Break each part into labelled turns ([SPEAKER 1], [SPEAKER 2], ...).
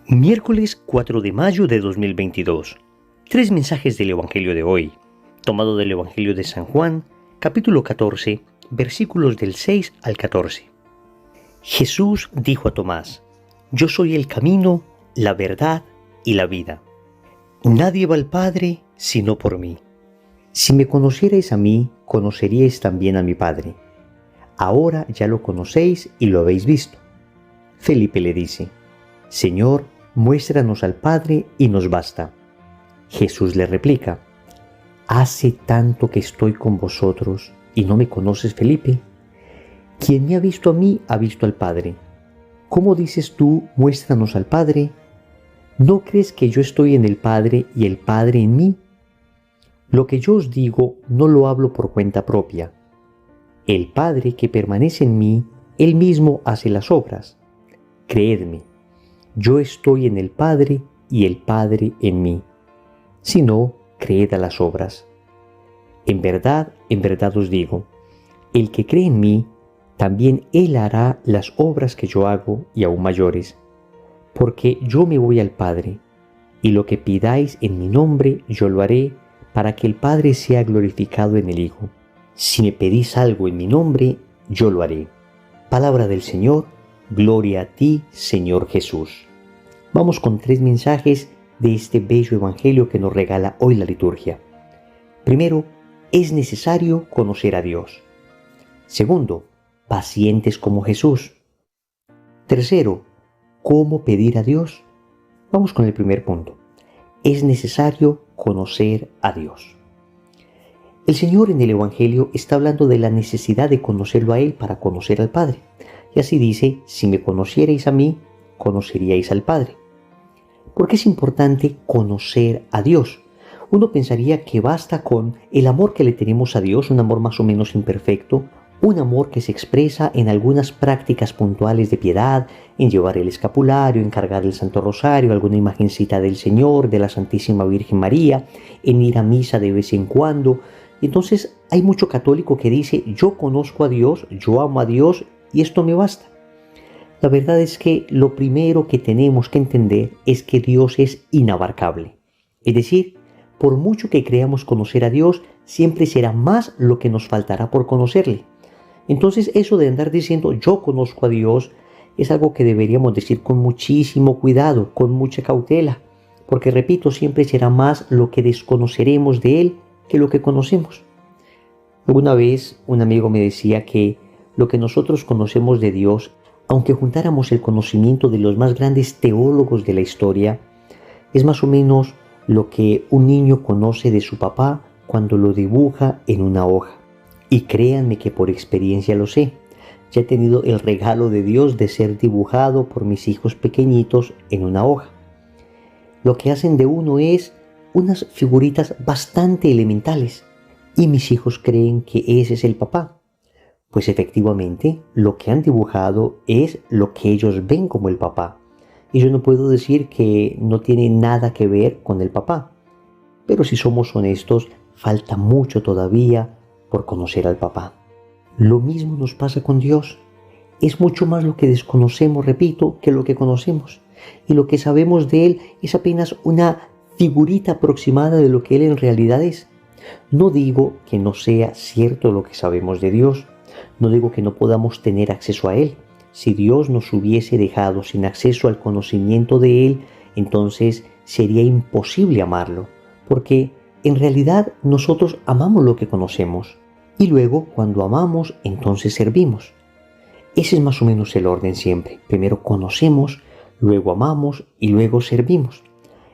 [SPEAKER 1] Miércoles 4 de mayo de 2022. Tres mensajes del Evangelio de hoy, tomado del Evangelio de San Juan, capítulo 14, versículos del 6 al 14. Jesús dijo a Tomás: Yo soy el camino, la verdad y la vida. Nadie va al Padre sino por mí. Si me conocierais a mí, conoceríais también a mi Padre. Ahora ya lo conocéis y lo habéis visto. Felipe le dice: Señor, muéstranos al Padre y nos basta. Jesús le replica: ¿Hace tanto que estoy con vosotros y no me conoces, Felipe? Quien me ha visto a mí ha visto al Padre. ¿Cómo dices tú, muéstranos al Padre? ¿No crees que yo estoy en el Padre y el Padre en mí? Lo que yo os digo no lo hablo por cuenta propia. El Padre que permanece en mí, Él mismo hace las obras. Creedme, yo estoy en el Padre y el Padre en mí. Si no, creed a las obras. En verdad os digo, el que cree en mí, también él hará las obras que yo hago y aún mayores, porque yo me voy al Padre, y lo que pidáis en mi nombre yo lo haré, para que el Padre sea glorificado en el Hijo. Si me pedís algo en mi nombre, yo lo haré. Palabra del Señor. Gloria a ti, Señor Jesús. Vamos con tres mensajes de este bello evangelio que nos regala hoy la liturgia. Primero, es necesario conocer a Dios. Segundo, pacientes como Jesús. Tercero, ¿cómo pedir a Dios? Vamos con el primer punto. Es necesario conocer a Dios. El Señor en el evangelio está hablando de la necesidad de conocerlo a Él para conocer al Padre. Y así dice: si me conocierais a mí, conoceríais al Padre. ¿Por qué es importante conocer a Dios? Uno pensaría que basta con el amor que le tenemos a Dios, un amor más o menos imperfecto, un amor que se expresa en algunas prácticas puntuales de piedad, en llevar el escapulario, en cargar el Santo Rosario, alguna imagencita del Señor, de la Santísima Virgen María, en ir a misa de vez en cuando. Entonces hay mucho católico que dice: yo conozco a Dios, yo amo a Dios, y esto me basta. La verdad es que lo primero que tenemos que entender es que Dios es inabarcable. Es decir, por mucho que creamos conocer a Dios, siempre será más lo que nos faltará por conocerle. Entonces, eso de andar diciendo yo conozco a Dios es algo que deberíamos decir con muchísimo cuidado, con mucha cautela, porque repito, siempre será más lo que desconoceremos de Él que lo que conocemos. Alguna vez un amigo me decía que lo que nosotros conocemos de Dios, aunque juntáramos el conocimiento de los más grandes teólogos de la historia, es más o menos lo que un niño conoce de su papá cuando lo dibuja en una hoja. Y créanme que por experiencia lo sé. Ya he tenido el regalo de Dios de ser dibujado por mis hijos pequeñitos en una hoja. Lo que hacen de uno es unas figuritas bastante elementales. Y mis hijos creen que ese es el papá. Pues efectivamente, lo que han dibujado es lo que ellos ven como el papá. Y yo no puedo decir que no tiene nada que ver con el papá. Pero si somos honestos, falta mucho todavía por conocer al papá. Lo mismo nos pasa con Dios. Es mucho más lo que desconocemos, repito, que lo que conocemos. Y lo que sabemos de Él es apenas una figurita aproximada de lo que Él en realidad es. No digo que no sea cierto lo que sabemos de Dios. No digo que no podamos tener acceso a Él. Si Dios nos hubiese dejado sin acceso al conocimiento de Él, entonces sería imposible amarlo, porque en realidad nosotros amamos lo que conocemos, y luego cuando amamos, entonces servimos. Ese es más o menos el orden siempre. Primero conocemos, luego amamos y luego servimos.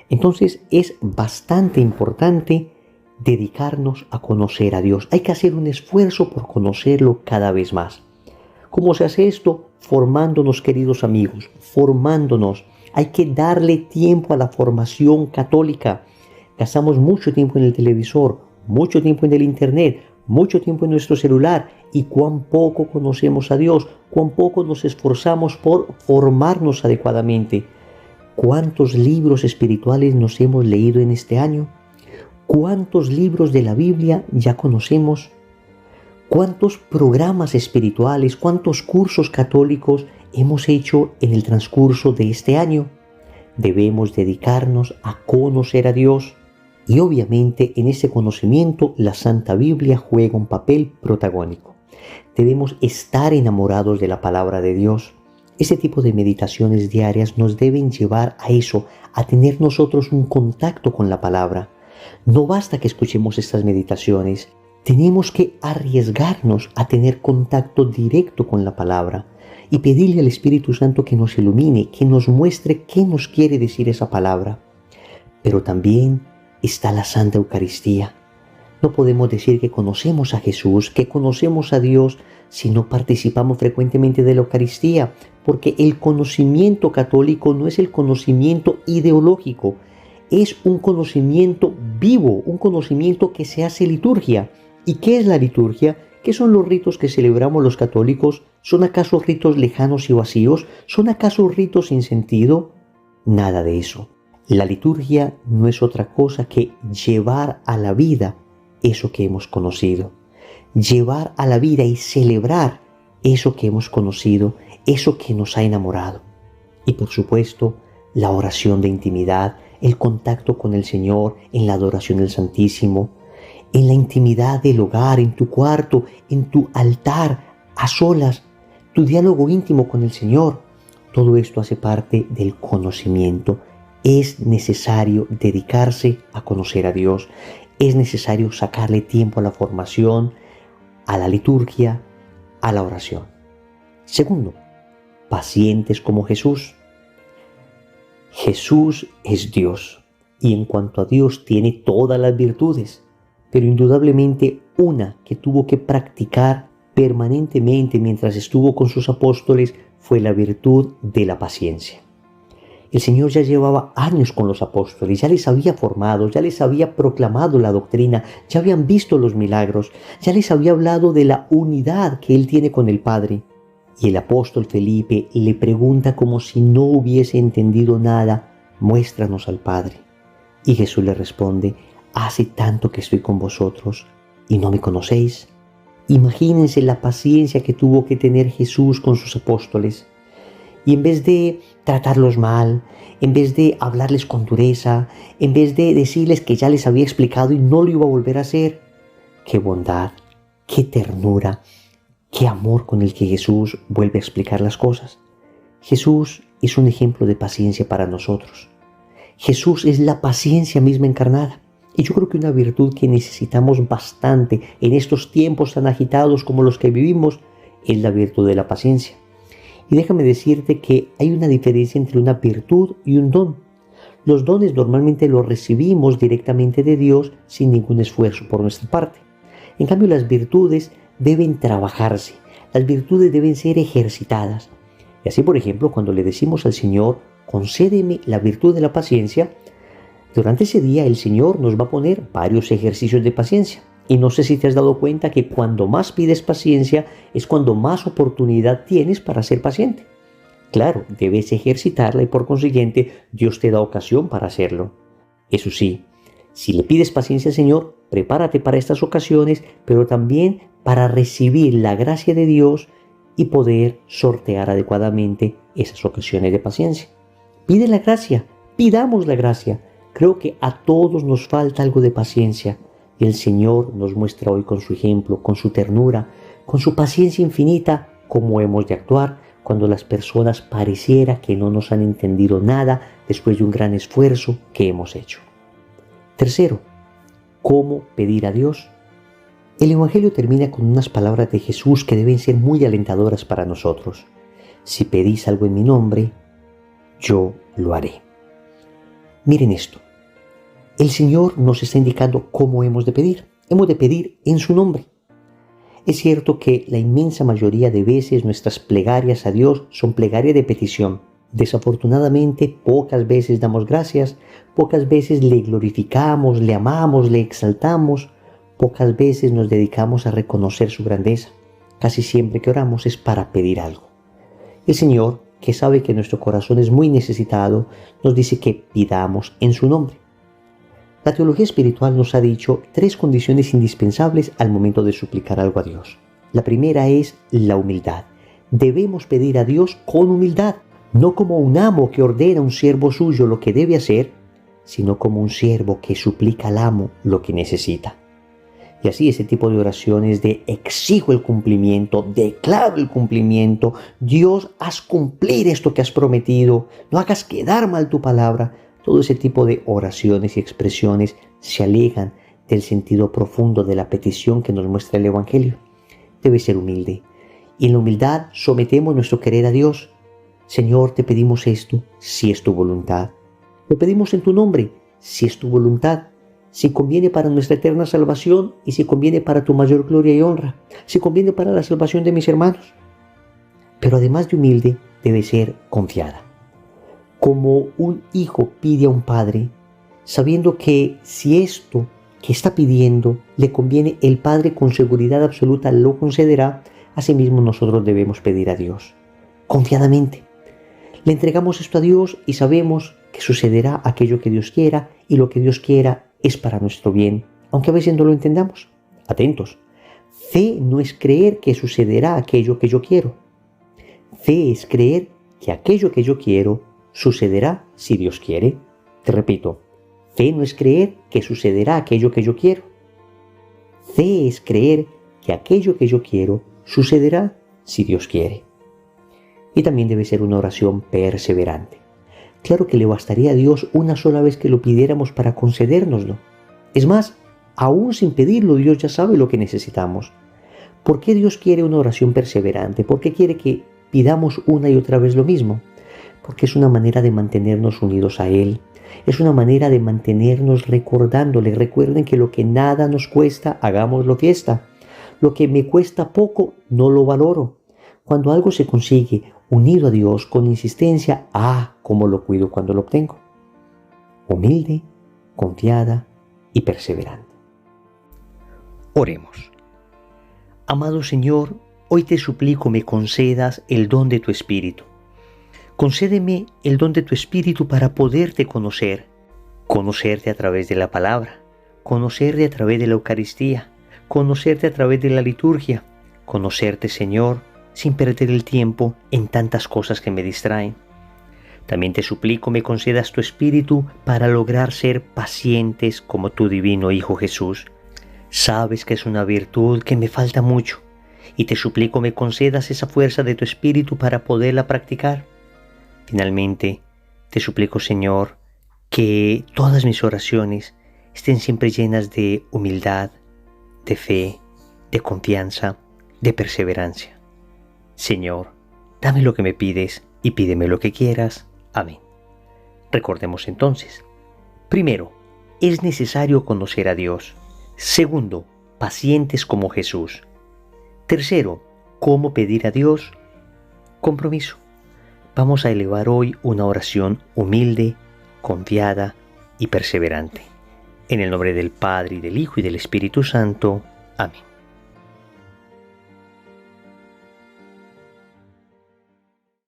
[SPEAKER 1] Entonces es bastante importante dedicarnos a conocer a Dios. Hay que hacer un esfuerzo por conocerlo cada vez más. ¿Cómo se hace esto? Formándonos, queridos amigos, formándonos. Hay que darle tiempo a la formación católica. Gastamos mucho tiempo en el televisor, mucho tiempo en el internet, mucho tiempo en nuestro celular, y cuán poco conocemos a Dios, cuán poco nos esforzamos por formarnos adecuadamente. ¿Cuántos libros espirituales nos hemos leído en este año? ¿Cuántos libros de la Biblia ya conocemos? ¿Cuántos programas espirituales, cuántos cursos católicos hemos hecho en el transcurso de este año? Debemos dedicarnos a conocer a Dios. Y obviamente en ese conocimiento la Santa Biblia juega un papel protagónico. Debemos estar enamorados de la palabra de Dios. Ese tipo de meditaciones diarias nos deben llevar a eso, a tener nosotros un contacto con la palabra. No basta que escuchemos estas meditaciones, tenemos que arriesgarnos a tener contacto directo con la palabra y pedirle al Espíritu Santo que nos ilumine, que nos muestre qué nos quiere decir esa palabra. Pero también está la Santa Eucaristía. No podemos decir que conocemos a Jesús, que conocemos a Dios, si no participamos frecuentemente de la Eucaristía, porque el conocimiento católico no es el conocimiento ideológico, es un conocimiento vivo, un conocimiento que se hace liturgia. ¿Y qué es la liturgia? ¿Qué son los ritos que celebramos los católicos? ¿Son acaso ritos lejanos y vacíos? ¿Son acaso ritos sin sentido? Nada de eso. La liturgia no es otra cosa que llevar a la vida eso que hemos conocido. Llevar a la vida y celebrar eso que hemos conocido, eso que nos ha enamorado. Y por supuesto, la oración de intimidad, el contacto con el Señor en la adoración del Santísimo, en la intimidad del hogar, en tu cuarto, en tu altar, a solas, tu diálogo íntimo con el Señor. Todo esto hace parte del conocimiento. Es necesario dedicarse a conocer a Dios. Es necesario sacarle tiempo a la formación, a la liturgia, a la oración. Segundo, pacientes como Jesús. Jesús es Dios y en cuanto a Dios tiene todas las virtudes, pero indudablemente una que tuvo que practicar permanentemente mientras estuvo con sus apóstoles fue la virtud de la paciencia. El Señor ya llevaba años con los apóstoles, ya les había formado, ya les había proclamado la doctrina, ya habían visto los milagros, ya les había hablado de la unidad que Él tiene con el Padre. Y el apóstol Felipe le pregunta como si no hubiese entendido nada, muéstranos al Padre. Y Jesús le responde, hace tanto que estoy con vosotros y no me conocéis. Imagínense la paciencia que tuvo que tener Jesús con sus apóstoles. Y en vez de tratarlos mal, en vez de hablarles con dureza, en vez de decirles que ya les había explicado y no lo iba a volver a hacer, qué bondad, qué ternura, qué amor con el que Jesús vuelve a explicar las cosas. Jesús es un ejemplo de paciencia para nosotros. Jesús es la paciencia misma encarnada. Y yo creo que una virtud que necesitamos bastante en estos tiempos tan agitados como los que vivimos es la virtud de la paciencia. Y déjame decirte que hay una diferencia entre una virtud y un don. Los dones normalmente los recibimos directamente de Dios sin ningún esfuerzo por nuestra parte. En cambio, las virtudes deben trabajarse, las virtudes deben ser ejercitadas. Y así, por ejemplo, cuando le decimos al Señor, concédeme la virtud de la paciencia, durante ese día el Señor nos va a poner varios ejercicios de paciencia. Y no sé si te has dado cuenta que cuando más pides paciencia es cuando más oportunidad tienes para ser paciente. Claro, debes ejercitarla y por consiguiente Dios te da ocasión para hacerlo. Eso sí, si le pides paciencia al Señor, prepárate para estas ocasiones, pero también para recibir la gracia de Dios y poder sortear adecuadamente esas ocasiones de paciencia. Pide la gracia, pidamos la gracia. Creo que a todos nos falta algo de paciencia. Y el Señor nos muestra hoy con su ejemplo, con su ternura, con su paciencia infinita, cómo hemos de actuar cuando las personas pareciera que no nos han entendido nada después de un gran esfuerzo que hemos hecho. Tercero, ¿cómo pedir a Dios? El Evangelio termina con unas palabras de Jesús que deben ser muy alentadoras para nosotros. Si pedís algo en mi nombre, yo lo haré. Miren esto. El Señor nos está indicando cómo hemos de pedir. Hemos de pedir en su nombre. Es cierto que la inmensa mayoría de veces nuestras plegarias a Dios son plegarias de petición. Desafortunadamente, pocas veces damos gracias, pocas veces le glorificamos, le amamos, le exaltamos, pocas veces nos dedicamos a reconocer su grandeza. Casi siempre que oramos es para pedir algo. El Señor, que sabe que nuestro corazón es muy necesitado, nos dice que pidamos en su nombre. La teología espiritual nos ha dicho 3 condiciones indispensables al momento de suplicar algo a Dios. La primera es la humildad. Debemos pedir a Dios con humildad. no como un amo que ordena a un siervo suyo lo que debe hacer, sino como un siervo que suplica al amo lo que necesita. Y así ese tipo de oraciones de exijo el cumplimiento, declaro el cumplimiento, Dios, haz cumplir esto que has prometido, no hagas quedar mal tu palabra. Todo ese tipo de oraciones y expresiones se alejan del sentido profundo de la petición que nos muestra el Evangelio. Debe ser humilde. Y en la humildad sometemos nuestro querer a Dios. Señor, te pedimos esto, si es tu voluntad. Lo pedimos en tu nombre, si es tu voluntad. Si conviene para nuestra eterna salvación y si conviene para tu mayor gloria y honra, si conviene para la salvación de mis hermanos. Pero además de humilde, debe ser confiada. Como un hijo pide a un padre, sabiendo que si esto que está pidiendo le conviene, el Padre con seguridad absoluta lo concederá. Asimismo nosotros debemos pedir a Dios, confiadamente. Le entregamos esto a Dios y sabemos que sucederá aquello que Dios quiera, y lo que Dios quiera es para nuestro bien, aunque a veces no lo entendamos. Atentos. Fe no es creer que sucederá aquello que yo quiero. Fe es creer que aquello que yo quiero sucederá si Dios quiere. Te repito, fe no es creer que sucederá aquello que yo quiero. Fe es creer que aquello que yo quiero sucederá si Dios quiere. Y también debe ser una oración perseverante. Claro que le bastaría a Dios una sola vez que lo pidiéramos para concedérnoslo. Es más, aún sin pedirlo, Dios ya sabe lo que necesitamos. ¿Por qué Dios quiere una oración perseverante? ¿Por qué quiere que pidamos una y otra vez lo mismo? Porque es una manera de mantenernos unidos a Él. Es una manera de mantenernos recordándole. Recuerden que lo que nada nos cuesta, hagámoslo fiesta. Lo que me cuesta poco, no lo valoro. Cuando algo se consigue unido a Dios con insistencia, cómo lo cuido cuando lo obtengo. Humilde, confiada y perseverante. Oremos. Amado Señor, hoy te suplico me concedas el don de tu Espíritu. Concédeme el don de tu Espíritu para poderte conocer, conocerte a través de la palabra, conocerte a través de la Eucaristía, conocerte a través de la liturgia, conocerte, Señor, sin perder el tiempo en tantas cosas que me distraen. También te suplico me concedas tu Espíritu para lograr ser pacientes como tu divino Hijo Jesús. Sabes que es una virtud que me falta mucho, y te suplico me concedas esa fuerza de tu Espíritu para poderla practicar. Finalmente, te suplico, Señor, que todas mis oraciones estén siempre llenas de humildad, de fe, de confianza, de perseverancia. Señor, dame lo que me pides y pídeme lo que quieras. Amén. Recordemos entonces. Primero, es necesario conocer a Dios. Segundo, pacientes como Jesús. Tercero, ¿cómo pedir a Dios? Compromiso. Vamos a elevar hoy una oración humilde, confiada y perseverante. En el nombre del Padre, y del Hijo, y del Espíritu Santo. Amén.